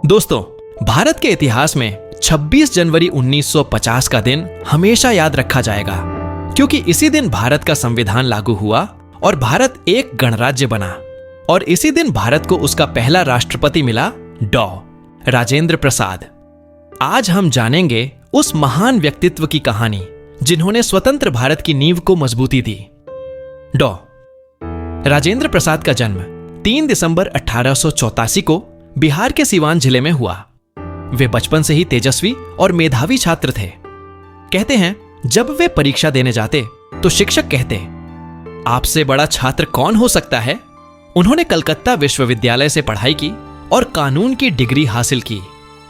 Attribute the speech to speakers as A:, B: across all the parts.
A: दोस्तों, भारत के इतिहास में 26 जनवरी 1950 का दिन हमेशा याद रखा जाएगा, क्योंकि इसी दिन भारत का संविधान लागू हुआ और भारत एक गणराज्य बना। और इसी दिन भारत को उसका पहला राष्ट्रपति मिला, डॉ. राजेंद्र प्रसाद। आज हम जानेंगे उस महान व्यक्तित्व की कहानी जिन्होंने स्वतंत्र भारत की नींव को मजबूती दी। डॉ. राजेंद्र प्रसाद का जन्म 3 दिसंबर 1884 को बिहार के सीवान जिले में हुआ। वे बचपन से ही तेजस्वी और मेधावी छात्र थे। कहते हैं, जब वे परीक्षा देने जाते तो शिक्षक कहते, आपसे बड़ा छात्र कौन हो सकता है। उन्होंने कलकत्ता विश्वविद्यालय से पढ़ाई की और कानून की डिग्री हासिल की,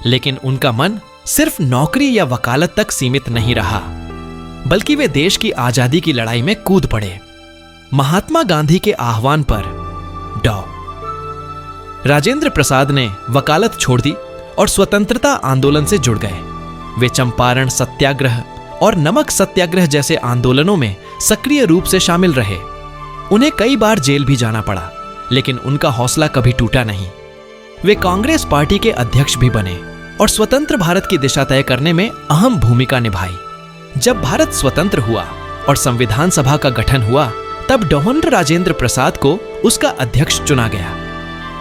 A: लेकिन उनका मन सिर्फ नौकरी या वकालत तक सीमित नहीं रहा, बल्कि वे देश की आजादी की लड़ाई में कूद पड़े। महात्मा गांधी के आह्वान पर डॉ. राजेंद्र प्रसाद ने वकालत छोड़ दी और स्वतंत्रता आंदोलन से जुड़ गए। वे चंपारण सत्याग्रह और नमक सत्याग्रह जैसे आंदोलनों में सक्रिय रूप से शामिल रहे। उन्हें कई बार जेल भी जाना पड़ा, लेकिन उनका हौसला कभी टूटा नहीं। वे कांग्रेस पार्टी के अध्यक्ष भी बने और स्वतंत्र भारत की दिशा तय करने में अहम भूमिका निभाई। जब भारत स्वतंत्र हुआ और संविधान सभा का गठन हुआ, तब डॉ. राजेंद्र प्रसाद को उसका अध्यक्ष चुना गया।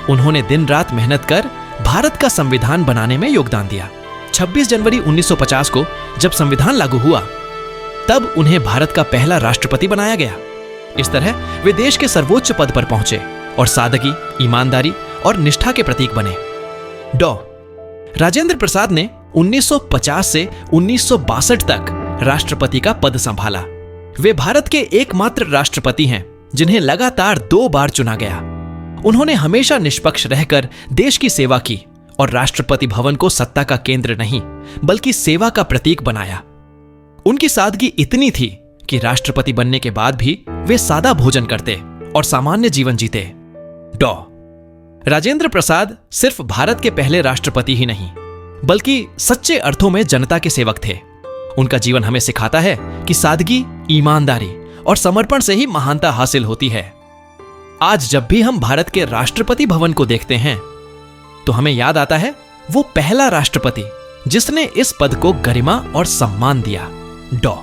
A: उन्होंने दिन रात मेहनत कर भारत का संविधान बनाने में योगदान दिया। 26 जनवरी 1950 को जब संविधान लागू हुआ, तब उन्हें भारत का पहला राष्ट्रपति बनाया गया। इस तरह वे देश के सर्वोच्च पद पर पहुंचे और सादगी, ईमानदारी और निष्ठा के प्रतीक बने। डॉ. राजेंद्र प्रसाद ने 1950 से 1962 तक राष्ट्रपति का पद संभाला। वे भारत के एकमात्र राष्ट्रपति हैं जिन्हें लगातार 2 बार चुना गया। उन्होंने हमेशा निष्पक्ष रहकर देश की सेवा की और राष्ट्रपति भवन को सत्ता का केंद्र नहीं, बल्कि सेवा का प्रतीक बनाया। उनकी सादगी इतनी थी कि राष्ट्रपति बनने के बाद भी वे सादा भोजन करते और सामान्य जीवन जीते। डॉ. राजेंद्र प्रसाद सिर्फ भारत के पहले राष्ट्रपति ही नहीं, बल्कि सच्चे अर्थों में जनता के सेवक थे। उनका जीवन हमें सिखाता है कि सादगी, ईमानदारी और समर्पण से ही महानता हासिल होती है। आज जब भी हम भारत के राष्ट्रपति भवन को देखते हैं, तो हमें याद आता है वो पहला राष्ट्रपति जिसने इस पद को गरिमा और सम्मान दिया, डॉ.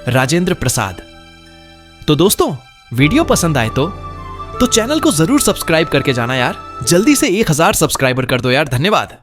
A: राजेंद्र प्रसाद। तो दोस्तों, वीडियो पसंद आए तो चैनल को जरूर सब्सक्राइब करके जाना यार। जल्दी से 1000 सब्सक्राइबर कर दो यार। धन्यवाद।